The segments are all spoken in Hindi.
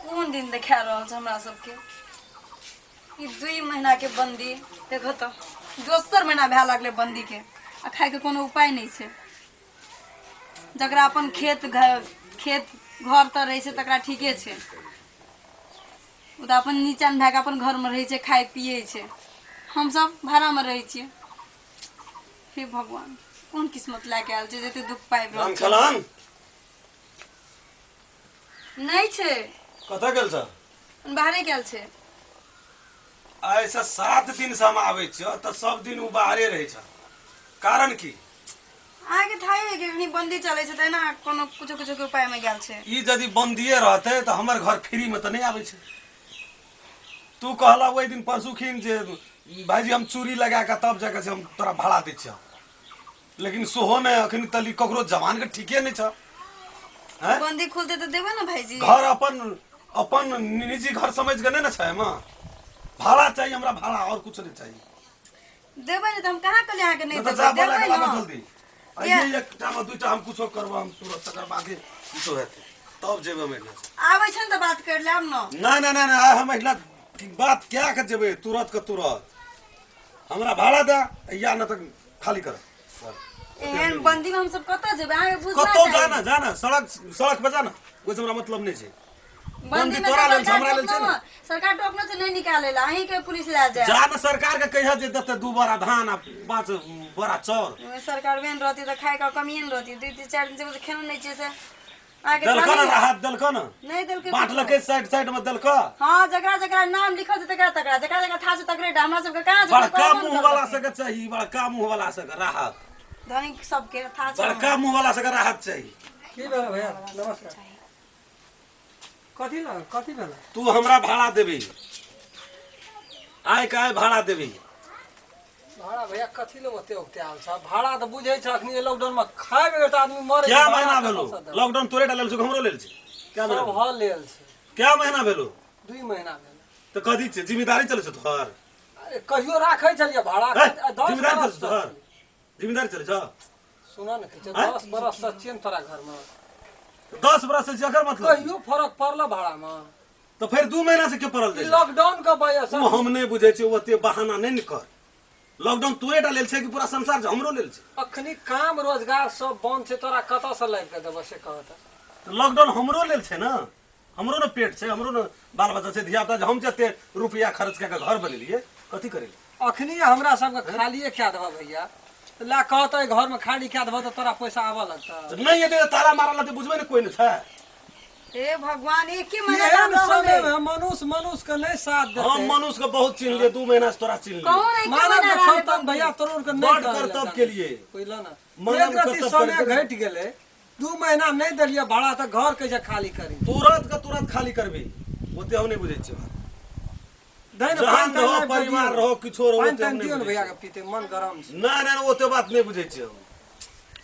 कौन दिन देखा रहा है हमरा सबके ई 2 महीना के बंदी देखो तो दोसर महीना भए लागले बंदी के आ खाए के कोनो उपाय नहीं छे। जकरा अपन खेत घर तो रहे छे तकरा ठीके छे, उ तो अपन नीचा में भए के अपन घर में रहे छे, खाए पिए छे। हम सब भाड़ा में रहे छिए। हे भगवान कौन किस्मत लेके आयल छे जते दुख पाइब रहल छे। नहीं छे कतऽ गेल छ? बाहरे गेल छे। ऐसा 7 दिन से हम आवे छ त सब दिन उ बाहरे रहे छ, कारण की? आगे थाहे के नहीं बंदी चले छे त ना कोनो कुछ के उपाय में गेल छे। ई यदि बंदिए रहते त हमर घर फ्री में त नहीं आवे छे। तू कहला वही दिन परसू खिन जे भाईजी हम चूड़ी लगा के तब जाके से हम तोरा भाड़ा दे छ, लेकिन सोहो ने अखन तली ककरो जवान के ठीके नहीं छ। बंदी खुलते तो देबे ना भाईजी। घर अपन निजी घर समझ के नहीं ना छै मां। भाड़ा चाहिए हमरा, भाड़ा और कुछ नहीं चाहिए। देबे नहीं तो हम कहां के यहां के नहीं देबे। देबे ना जल्दी आइए एक टाइम दुटा हम कुछो करबो, हम तुरंत तकर बादे कुछो हेते तब जेबे महिला आबै छन त बात कर लेब न। नहीं हम महिला बात क्या कर जेबे तुरंत के तुरंत। हमरा भाड़ा दे या न त खाली कर। एहन बंदी में हम सब कत जेबे आगे बुझना कतो जाना सड़क पे जाना, कोई हमरा मतलब नहीं छै। बंदी तोरा लेल हमरा लेल छै ना। सरकार टोकनो से नहीं निकालेला, अही के पुलिस ले जाए। जान सरकार के कहिया जे देते 2 बोरा धान आ 5 बोरा चाउर। सरकार वेन रहती त खाए का कमियन रहती। 2-4 दिन से खेनो नहीं छै से आगे दलका ना राहत दलका ना नहीं दलके बांटलके साइड में दलका। हां जकरा नाम लिखल छै तकरा जकरा था छै तकरे हमरा सब के कहां छै। बड़का मुंह वाला से के चाहिए, बड़का मुंह वाला से के राहत। धनिक सब के था छै, बड़का मुंह वाला से के राहत चाहिए। की भेल भैया? नमस्कार। कथी भेल? तू हमरा भाड़ा देबी, आय काय भाड़ा देबी। भाड़ा भैया कथी ले ओते आल छ? भाड़ा त बुझै छ अखनी लॉकडाउन में खाए बेर त आदमी मरे। क्या महीना भेलो लॉकडाउन? तोरे डालल छ हमरो लेल छ? क्या महीना सब हल लेल छ। क्या महीना भेलो? 2 महीना भेल। त कथी छ जिम्मेदारी चले छ तोहर? अरे कहियो राखै छलिए भाड़ा 10 जिम्मेदारी चले छ तोहर? जिम्मेदारी चले छ? सुन न कि 10 बरस से चेन तोरा घर में 10 बरस से जकर मतलब कहियो फरक पड़ला भाड़ा में? तो फिर 2 महीना से क्यों पड़ल जाय? लॉकडाउन का वजह से हम नहीं बुझे छी, ओते बहाना नहीं कर। लॉकडाउन तोरे डालल छै कि पूरा संसार हमरो लेल छै? अखनी काम रोजगार सब बंद छै, तोरा कत से लाइब के देबो से कहत। लॉकडाउन हमरो लेल छै ना, हमरो न पेट छै, हमरो न बाल बच्चा छै, धिया पुता। हम जते रुपया खर्च के घर बनेलिए कथी करेली? अखनी हमरा सब के खालिए क्या देबो भैया? ला कहते घर में खाली क्या देबो तो तोरा पैसा आवा लगता नहीं ये ताला मारल त बुझबे न कोई न छै। हे भगवान एक ही ये महीना समय में मनुष्य के नहीं साथ देते। हम मनुष्य को बहुत चिन्ह लिए, 2 महीना से तोरा चिन्ह लिए। कौन है मानव के खतन भैया तोर के नहीं बड़ कर्तव्य के लिए बुझल ना। मानव एक रति कर्तव्य समय के लिए। घट गेले 2 महीना नहीं देलिए भाड़ा त घर कैसे खाली करी? तुरंत खाली करबी, ओते हम नहीं बुझे छी। धैन जहां रहो परिवार रहो किछो रहो पानी तन दियो न भैया के पीते मन गरम छै। ना ओते बात नहीं बुझे छी।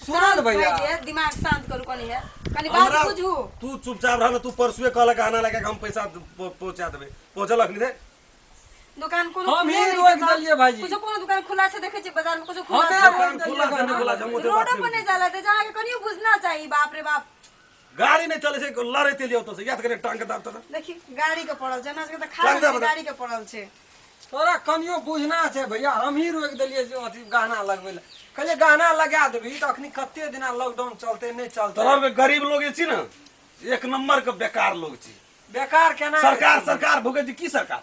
सुन भैया दिमाग शांत करू कनी है कनी बात बुझू। तू चुपचाप रह ना। तू परसुए कहलक आना लगा हम पैसा पहुंचा देबे, पहुंचल अखनी दे दुकान कोनो हम ही रोक देलिए भाईजी। कुछ कोनो दुकान खुला से देखे छी बाजार में कुछ खुला हमें है रोक खुला से नहीं खुला हम ओते बात रोड पर नहीं जाला त जहां के कनियो बुझना चाहिए। बाप रे बाप गाड़ी नहीं चले से लड़ते लिए तो से याद करे टांग के दाब त देखी गाड़ी के पड़ल छै ना के त खाली गाड़ी के पड़ल छै। तोरा कनियो बुझना छै भैया। हम ही रोक देलिए जो अथी गहना लगबे ले। कहले गहना लगा देबी त अखनी कते दिन लॉकडाउन चलते नहीं चलते। तोरा के गरीब लोग छी ना, 1 नंबर के बेकार लोग छी। बेकार केना? सरकार भुगे जी की सरकार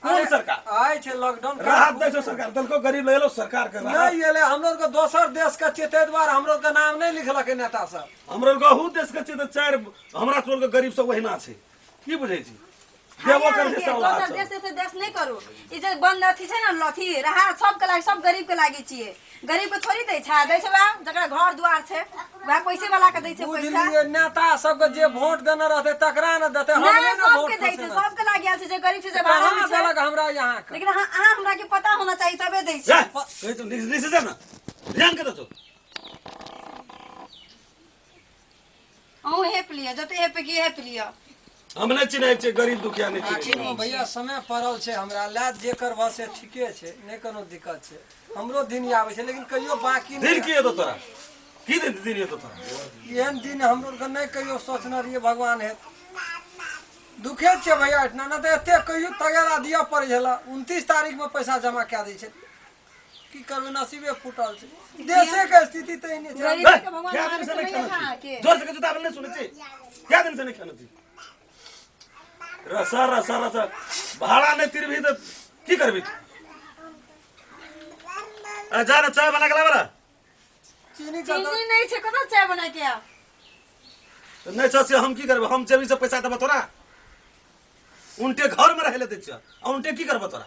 कौन सरकार आय छै लॉकडाउन राहत दे छो सरकार दलको गरीब ले लो सरकार के राहत नहीं एले। हम लोग के दोसर देश के छै ते द्वारा हम लोग के नाम नहीं लिखलक नेता सब। हमरो गहू देश के छै त 4 हमरा तोर के गरीब सब वहिना छै। की बुझै छी? देबो कर जे सब दोसर देश से देश नहीं करू। ई जे बंद अथी छै ना लथी राहत सब के लागि सब गरीब के लागि छिए। गरीब के थोड़ी दै छै बा जकरा घर दुआर छै वह पैसे वाला के दै छै पैसा। बुझलिए नेता सब के जे वोट देना रहते तकरा न देते। हम नहीं ना वोट दै छै सब के लागि आल छै जे गरीब छै जे बाहर में छै। देलक हमरा यहाँ के। लेकिन हां हमरा के पता होना चाहिए तबे दै छै। ए तो निसे जा ना ध्यान कर तो ओ हेप लिया जते हेप की हेप लिया। हम नहीं चिन्है छै गरीब दुखिया नहीं चिन्है। भैया समय पड़ल छै हमरा ला जेकर बस से ठीके छै, नहीं कोनो दिक्कत छै। हमरो दिन आवे छै लेकिन कहियो बाकी दिन की है तो तोरा की दिन ये तो तोरा एहन दिन हम लोग के नहीं कहियो सोचना रहिए भगवान है दुखे छे भैया इतना ना तो एते कहियो तगड़ा दिया पड़े छला 29 तारीख में पैसा जमा क्या दै छै की करबे नसीबे फूटल छै देशे के स्थिति तो इने छै गरीब ए, के भगवान क्या मार दिन से के नहीं नहीं खाना खा थी के जोर से के जुता नहीं सुने छी क्या दिन से नहीं खाना थी रसा रसा रसा भाड़ा नहीं तिर भी तो की करबी तू जा रे चाय बना के ला बरा चीनी का चीनी नहीं छे कतऽ चाय बना के आ नहीं से हम की करबे हम जेबी से पैसा देबो तोरा उनटे घर में रहले दे छ उनटे की करबो तोरा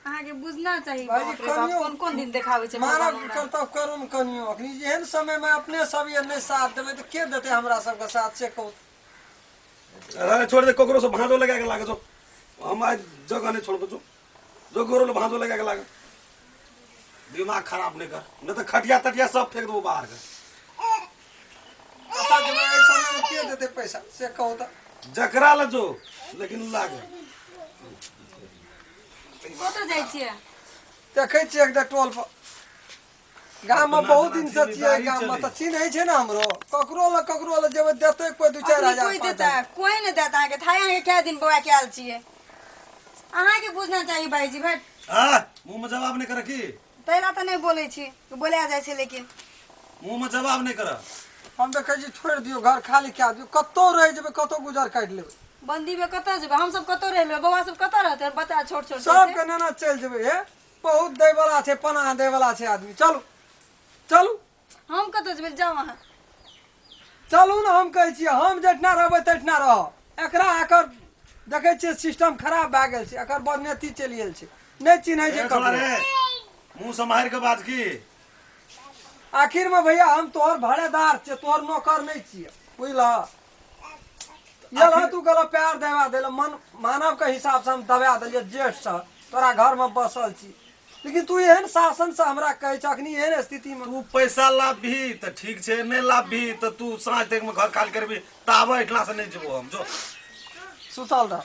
अहाँ के बुझना चाहिए भाई, बाप रे बाप, कनियो- कौन कौन दिन देखावे छे मानव भगवान हमरा। कर्तव्य करूँ कनियो अखनी एहन समय में अपने सब ये नहीं साथ देवे तो के देते हमरा सबके साथ से कहू अरे छोड़ दे कोकरो से भांजो लगा के लागे जो हम आज जगह नहीं छोड़ दो जो गोरो भांजो लगा के लागे दिमाग खराब नहीं कर नहीं तो खटिया तटिया सब फेंक दो बाहर के पता जब एहि समय में के देते पैसा से कहू तो जकरा ल जो लेकिन लागे कतऽ जाइ छियै देखे छियै एक टोल पर गाँव में अपना बहुत अपना दिन से छियै जिम्मेदारी गाँव में चले। तो चिन्ह छै ना हमरो ककरो ल जेबै देते कोई 2-4 अखनी हजार कोई 5 देता हजार कोई नहीं देता अहाँ के थाई अहाँ के क्या दिन बौआ के आयल छियै अहाँ के बुझना चाहिए भाईजी भाई आ मुंह में जवाब नहीं कर की तैला तो नहीं बोले छी बोले आ जाइ छै लेकिन मुंह में जवाब नहीं कर हम तो कहै छी छोड़ दियो घर खाली क्या दियो कतो रह जेबै कतो गुजर काट लेबै बंदी में कतऽ जेबै हम सब कतऽ रह लेबै बौआ सब कतऽ रहतै बच्चा छोट छोट सब के नेना चल जेबै हे बहुत दै वाला छै पनाह दै वाला छै आदमी चलू चलू हम कतऽ जेबै जाउ अहाँ चलू ना हम कहै छियै हम जतना रहबै ततना रह एकरा एकर देखै छियै सिस्टम खराब भए गेल छै एकर बदनेती चलि गेल छै नहीं चिन्है छै छोड़ा ककरो रे मुंह संभाल के बात की आखिर में भैया हम तोहर भाड़ेदार छियै तोहर नौकर नहीं छियै बुझलह ये ला तू गला प्यार देवा देला मन मानव के हिसाब से हम दबा देलिए जेठ से तोरा घर में बसल छी लेकिन तू एहन शासन से हमरा कहै छ अखनी एहन स्थिति में तू पैसा लाभ भी तो ठीक छे नहीं लाभ भी तो तू साँझ तक में घर खाली करबी ताबे इतना से नहीं जेबो हम जो सुतल रह